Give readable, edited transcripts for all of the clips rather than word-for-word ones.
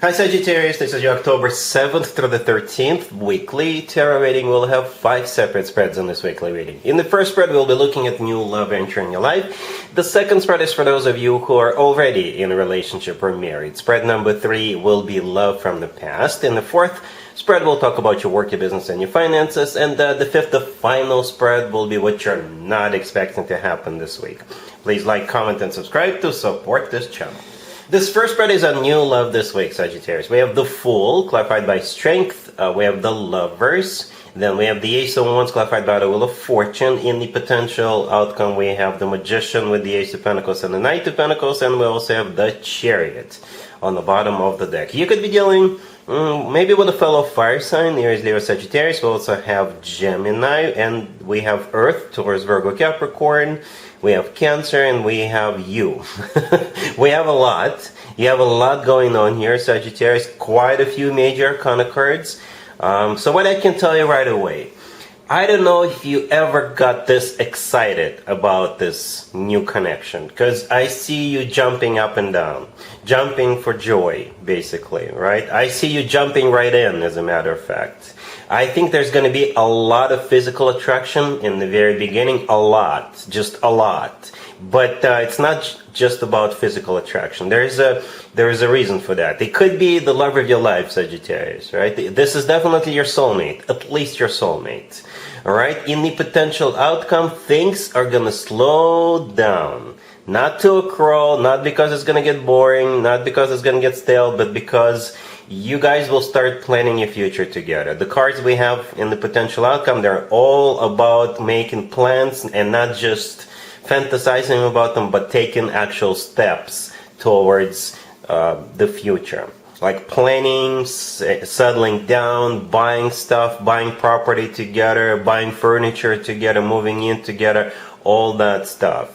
Hi Sagittarius, this is your October 7th through the 13th weekly tarot reading. We'll have 5 separate spreads in this weekly reading. In the first spread, we'll be looking at new love entering your life. The second spread is for those of you who are already in a relationship or married. Spread number 3 will be love from the past. In the fourth spread, we'll talk about your work, your business, and your finances. And the fifth, the final spread, will be what you're not expecting to happen this week. Please like, comment, and subscribe to support this channel. This first spread is on new love this week, Sagittarius. We have the Fool, clarified by Strength. We have the Lovers. Then we have the Ace of Wands, clarified by the Wheel of Fortune. In the potential outcome, we have the Magician with the Ace of Pentacles and the Knight of Pentacles. And we also have the Chariot on the bottom of the deck. You could be dealing maybe with a fellow fire sign. Here is Leo, Sagittarius. We also have Gemini. And we have Earth, Taurus, Virgo, Capricorn. We have Cancer, and we have you. We have a lot. You have a lot going on here, Sagittarius. Quite a few major arcana cards. So what I can tell you right away, I don't know if you ever got this excited about this new connection, because I see you jumping up and down, jumping for joy, basically, right? I see you jumping right in, as a matter of fact. I think there's going to be a lot of physical attraction in the very beginning, a lot, just a lot. But it's not just about physical attraction. There is a reason for that. It could be the love of your life, Sagittarius, right? This is definitely your soulmate, at least your soulmate. All right? In the potential outcome, things are going to slow down. Not to a crawl, not because it's going to get boring, not because it's going to get stale, but because you guys will start planning your future together. The cards we have in the potential outcome, they're all about making plans and not just fantasizing about them, but taking actual steps towards the future. Like planning, settling down, buying stuff, buying property together, buying furniture together, moving in together, all that stuff.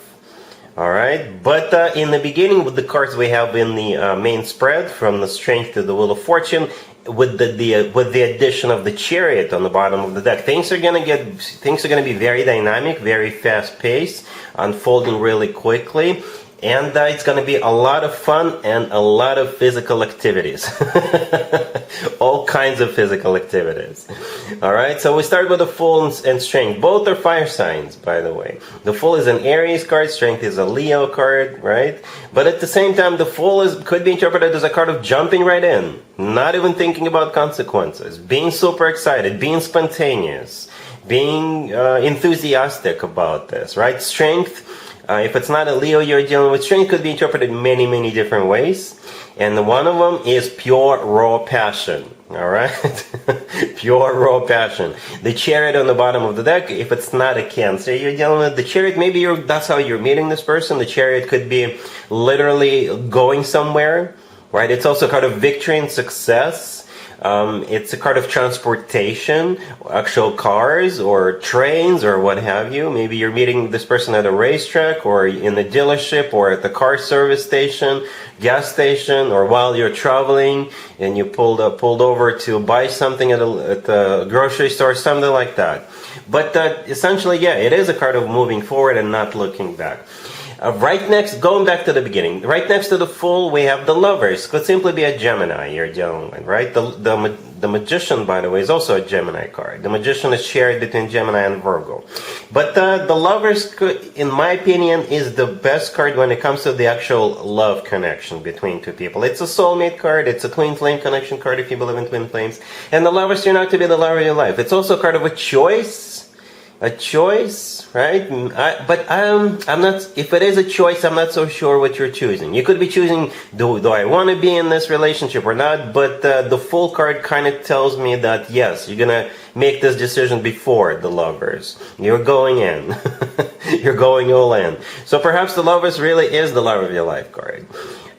Alright, but in the beginning, with the cards we have in the main spread, from the Strength to the Wheel of Fortune, with the addition of the Chariot on the bottom of the deck, things are gonna be very dynamic, very fast paced, unfolding really quickly. And it's going to be a lot of fun and a lot of physical activities. All kinds of physical activities. Alright, so we start with the Fool and Strength. Both are fire signs, by the way. The Fool is an Aries card, Strength is a Leo card, right? But at the same time, the Fool could be interpreted as a card of jumping right in. Not even thinking about consequences. Being super excited, being spontaneous, being enthusiastic about this, right? Strength. If it's not a Leo you're dealing with, Strength could be interpreted many, many different ways. And one of them is pure, raw passion. Alright? Pure, raw passion. The Chariot on the bottom of the deck, if it's not a Cancer you're dealing with, the Chariot, maybe that's how you're meeting this person. The Chariot could be literally going somewhere. Right? It's also a card of victory and success. It's a card of transportation, actual cars or trains or what have you. Maybe you're meeting this person at a racetrack or in a dealership or at the car service station, gas station, or while you're traveling and you pulled over to buy something at the grocery store, something like that. But essentially, yeah, it is a card of moving forward and not looking back. Right next, going back to the beginning, right next to the Fool, we have the Lovers. Could simply be a Gemini you're dealing with, right? The Magician, by the way, is also a Gemini card. The Magician is shared between Gemini and Virgo. But the Lovers, in my opinion, is the best card when it comes to the actual love connection between two people. It's a soulmate card. It's a twin flame connection card if you believe in twin flames. And the Lovers turn out to be the love of your life. It's also a card of a choice. A choice, right? I'm not. If it is a choice, I'm not so sure what you're choosing. You could be choosing, do I want to be in this relationship or not? But the Fool card kind of tells me that yes, you're gonna make this decision before the Lovers. You're going in. You're going all in. So perhaps the Lovers really is the love of your life card.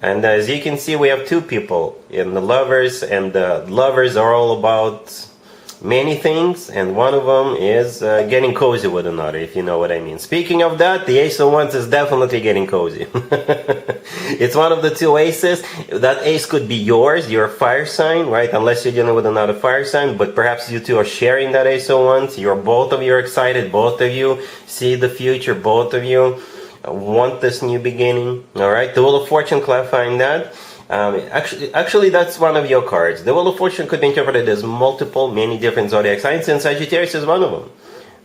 And as you can see, we have two people in the Lovers, and the Lovers are all about many things, and one of them is getting cozy with another, if you know what I mean. Speaking of that, the Ace of Wands is definitely getting cozy. It's one of the two aces. That ace could be yours, your fire sign, right? Unless you're dealing with another fire sign, but perhaps you two are sharing that Ace of Wands. Both of you are excited, both of you see the future, both of you want this new beginning. All right, the Wheel of Fortune clarifying that. Actually, that's one of your cards. The Wheel of Fortune could be interpreted as many different zodiac signs, and Sagittarius is one of them.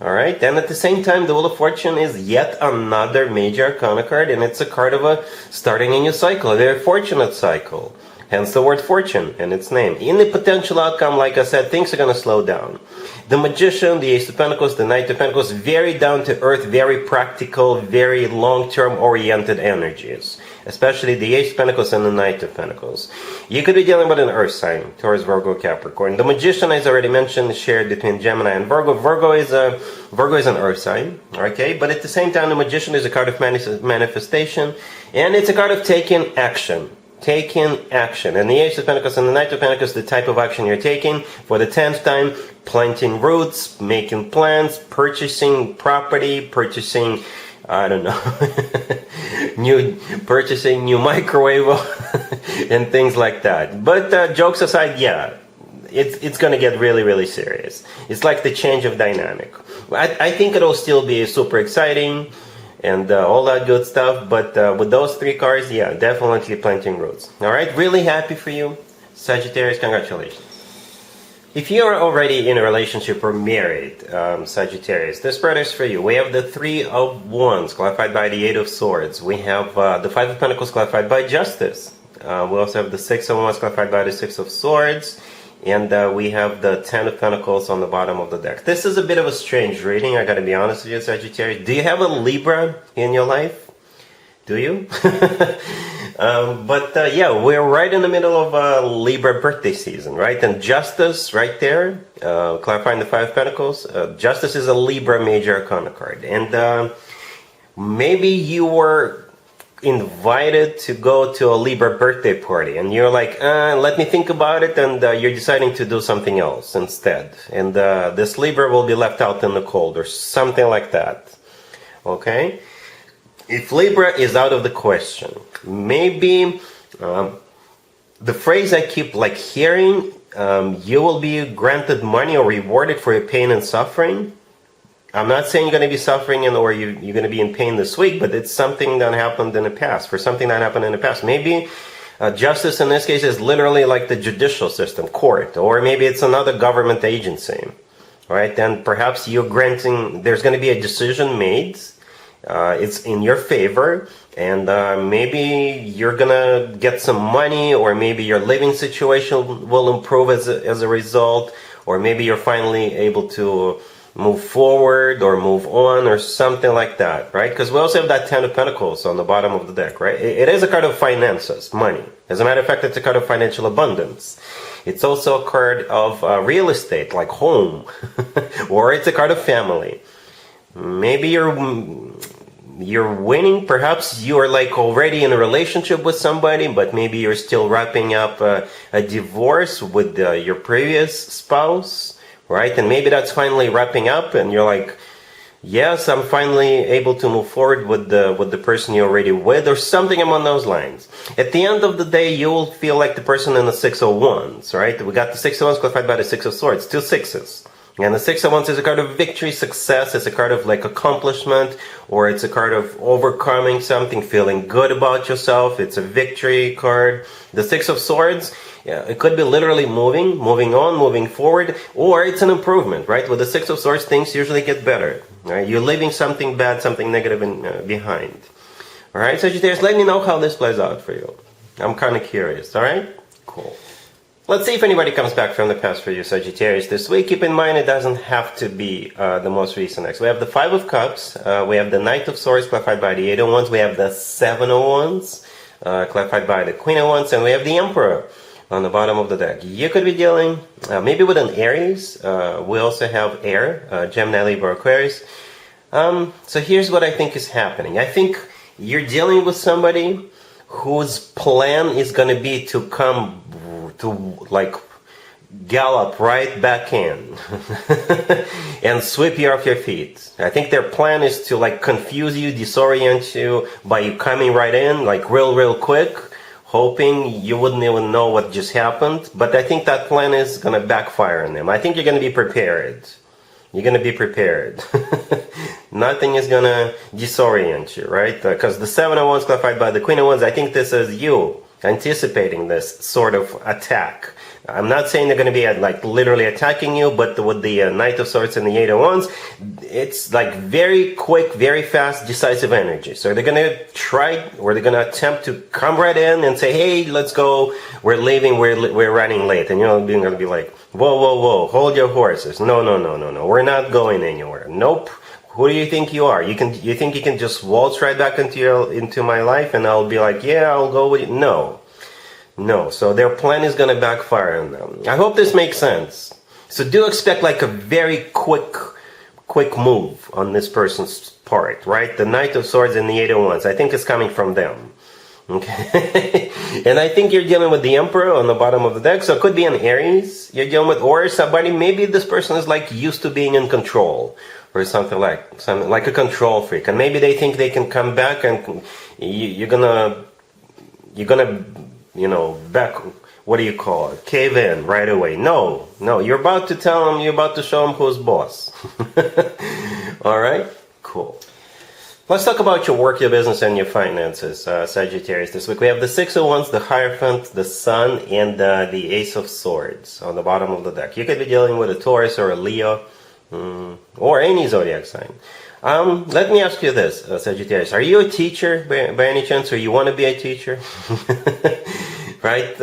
All right, and at the same time, the Wheel of Fortune is yet another major arcana card, and it's a card of starting a new cycle, a very fortunate cycle. Hence the word fortune in its name. In the potential outcome, like I said, things are going to slow down. The Magician, the Ace of Pentacles, the Knight of Pentacles, very down to earth, very practical, very long-term oriented energies. Especially the Ace of Pentacles and the Knight of Pentacles. You could be dealing with an earth sign, Taurus, Virgo, Capricorn. The Magician, as I already mentioned, is shared between Gemini and Virgo. Virgo is an earth sign, okay? But at the same time, the Magician is a card of manifestation, and it's a card of taking action. Taking action. And the Ace of Pentacles and the Knight of Pentacles, the type of action you're taking for the 10th time, planting roots, making plans, purchasing property, purchasing, I don't know, purchasing new microwave and things like that. But jokes aside, yeah, it's going to get really, really serious. It's like the change of dynamic. I think it'll still be super exciting and all that good stuff, but with those three cards, yeah, definitely planting roots. All right, really happy for you, Sagittarius. Congratulations. If you are already in a relationship or married, Sagittarius, this spread is for you. We have the Three of Wands, clarified by the Eight of Swords. We have the Five of Pentacles, clarified by Justice. We also have the Six of Wands, clarified by the Six of Swords. And we have the Ten of Pentacles on the bottom of the deck. This is a bit of a strange reading, I gotta be honest with you, Sagittarius. Do you have a Libra in your life? Do you? Yeah, we're right in the middle of Libra birthday season, right? And Justice, right there, clarifying the Five of Pentacles. Justice is a Libra major arcana card. And maybe you were invited to go to a Libra birthday party, and you're like, let me think about it, and you're deciding to do something else instead. And this Libra will be left out in the cold, or something like that. Okay? If Libra is out of the question, maybe the phrase I keep hearing, you will be granted money or rewarded for your pain and suffering. I'm not saying you're going to be suffering or you're going to be in pain this week, but it's something that happened in the past. For something that happened in the past. Maybe justice in this case is literally like the judicial system, court, or maybe it's another government agency. Right? Then perhaps you're granting, there's going to be a decision made. It's in your favor, and maybe you're going to get some money, or maybe your living situation will improve as a result, or maybe you're finally able to move forward or move on or something like that, right? Because we also have that Ten of Pentacles on the bottom of the deck, right? It is a card of finances, money. As a matter of fact, it's a card of financial abundance. It's also a card of real estate, like home, or it's a card of family. Maybe you're winning. Perhaps you are already in a relationship with somebody, but maybe you're still wrapping up a divorce with your previous spouse. Right? And maybe that's finally wrapping up, and you're like, yes, I'm finally able to move forward with the person you're already with, or something along those lines. At the end of the day, you will feel like the person in the Six of Wands, right? We got the Six of Wands clarified by the Six of Swords, two sixes. And the Six of Wands is a card of victory, success. It's a card of accomplishment, or it's a card of overcoming something, feeling good about yourself. It's a victory card. The Six of Swords, yeah, it could be literally moving on, moving forward, or it's an improvement, right? With the Six of Swords, things usually get better, right? You're leaving something bad, something negative behind. All right, Sagittarius, let me know how this plays out for you. I'm kind of curious, all right? Cool. Let's see if anybody comes back from the past for you, Sagittarius, this week. Keep in mind, it doesn't have to be the most recent ex. We have the Five of Cups. We have the Knight of Swords, clarified by the Eight of Wands. We have the Seven of Wands, clarified by the Queen of Wands. And we have the Emperor on the bottom of the deck. You could be dealing maybe with an Aries. We also have air, Gemini, Libra, Aquarius. So here's what I think is happening. I think you're dealing with somebody whose plan is going to be to come to gallop right back in and sweep you off your feet. I think their plan is to confuse you, disorient you by you coming right in real quick, hoping you wouldn't even know what just happened. But I think that plan is going to backfire on them. I think you're going to be prepared. You're going to be prepared. Nothing is going to disorient you, right? Because the Seven of Wands clarified by the Queen of Wands, I think this is you anticipating this sort of attack. I'm not saying they're going to be like literally attacking you, but with the Knight of Swords and the Eight of Wands, it's like very quick, very fast, decisive energy. So they're going to try, or they're going to attempt to come right in and say, hey, let's go, we're leaving, we're running late. And you're going to be like, whoa, whoa, whoa, hold your horses. No, no, no, no, no, we're not going anywhere. Nope. Who do you think you are? You think you can just waltz right back into my life and I'll be like, yeah, I'll go with you? No. No, so their plan is going to backfire on them. I hope this makes sense. So do expect like a very quick move on this person's part, right? The Knight of Swords and the Eight of Wands. I think it's coming from them. Okay? And I think you're dealing with the Emperor on the bottom of the deck, so it could be an Aries you're dealing with, or somebody, maybe this person is like used to being in control, or something like a control freak, and maybe they think they can come back and you're gonna what do you call it? Cave in right away. No, you're about to tell them, you're about to show them who's boss. All right, cool. Let's talk about your work, your business, and your finances, Sagittarius. This week we have the Six of Wands, the Hierophant, the Sun, and the Ace of Swords on the bottom of the deck. You could be dealing with a Taurus or a Leo, or any zodiac sign. Let me ask you this, Sagittarius. Are you a teacher by any chance, or you want to be a teacher? Right?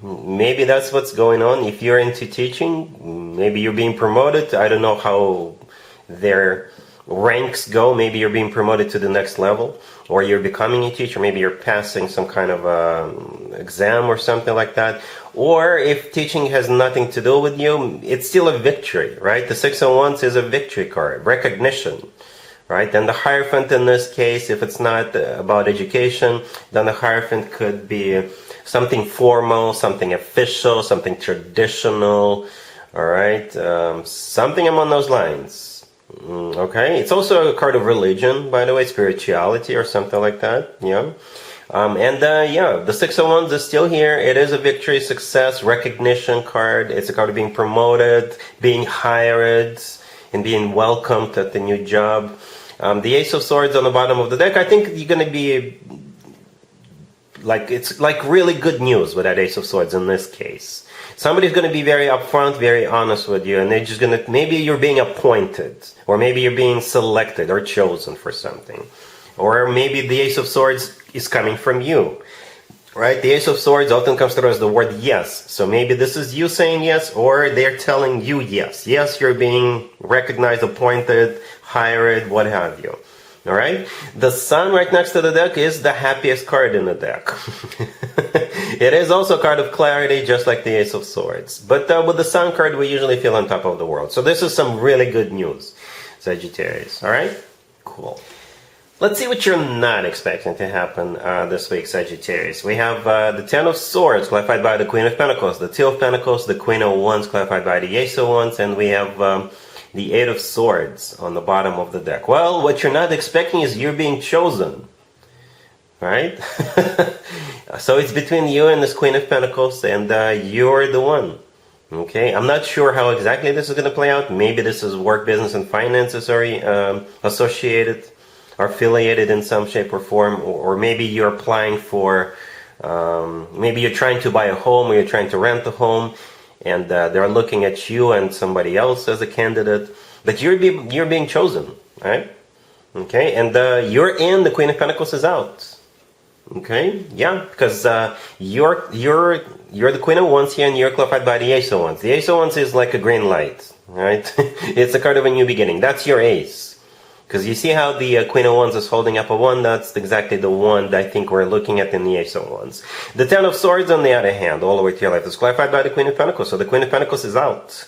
Maybe that's what's going on. If you're into teaching, maybe you're being promoted. I don't know how their ranks go. Maybe you're being promoted to the next level, or you're becoming a teacher. Maybe you're passing some kind of exam or something like that. Or if teaching has nothing to do with you, it's still a victory, right? The Six of Wands is a victory card, recognition, right? And the Hierophant in this case, if it's not about education, then the Hierophant could be something formal, something official, something traditional, all right? Something among those lines, okay? It's also a card of religion, by the way, spirituality or something like that, yeah? The Six of Wands is still here. It is a victory, success, recognition card. It's a card of being promoted, being hired, and being welcomed at the new job. The Ace of Swords on the bottom of the deck, I think you're going to be it's like really good news with that Ace of Swords in this case. Somebody's going to be very upfront, very honest with you, and they're just going to, maybe you're being appointed, or maybe you're being selected or chosen for something. Or maybe the Ace of Swords is coming from you, right? The Ace of Swords often comes through as the word yes. So maybe this is you saying yes, or they're telling you yes. Yes, you're being recognized, appointed, hired, what have you. All right? The Sun right next to the deck is the happiest card in the deck. It is also a card of clarity, just like the Ace of Swords. But with the Sun card, we usually feel on top of the world. So this is some really good news, Sagittarius. All right? Cool. Let's see what you're not expecting to happen this week, Sagittarius. We have the Ten of Swords, clarified by the Queen of Pentacles, the Two of Pentacles, the Queen of Wands, clarified by the Ace of Wands, and we have the Eight of Swords on the bottom of the deck. Well, what you're not expecting is you're being chosen, right? So it's between you and this Queen of Pentacles, and you're the one. Okay, I'm not sure how exactly this is going to play out. Maybe this is work, business, and finances are associated or affiliated in some shape or form, or maybe you're applying for, maybe you're trying to buy a home, or you're trying to rent a home, and they're looking at you and somebody else as a candidate, but you're being chosen, right? Okay, and you're in, the Queen of Pentacles is out. Okay, yeah, because you're the Queen of Wands here, and you're clarified by the Ace of Wands. The Ace of Wands is like a green light, right? It's a card of a new beginning. That's your ace. Because you see how the Queen of Wands is holding up a wand? That's exactly the wand I think we're looking at in the Ace of Wands. The Ten of Swords, on the other hand, all the way to your left, is clarified by the Queen of Pentacles. So the Queen of Pentacles is out.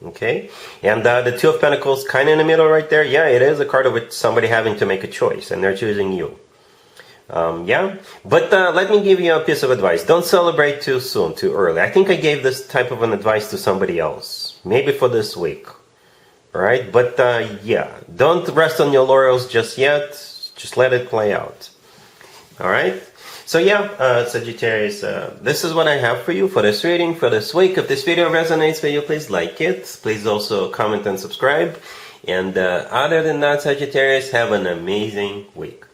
Okay? And the Two of Pentacles, kind of in the middle right there. Yeah, it is a card of somebody having to make a choice, and they're choosing you. Yeah? But let me give you a piece of advice. Don't celebrate too soon, too early. I think I gave this type of an advice to somebody else. Maybe for this week. Right? But yeah, don't rest on your laurels just yet. Just let it play out. All right? So yeah, Sagittarius, this is what I have for you for this reading, for this week. If this video resonates with you, please like it. Please also comment and subscribe. And other than that, Sagittarius, have an amazing week.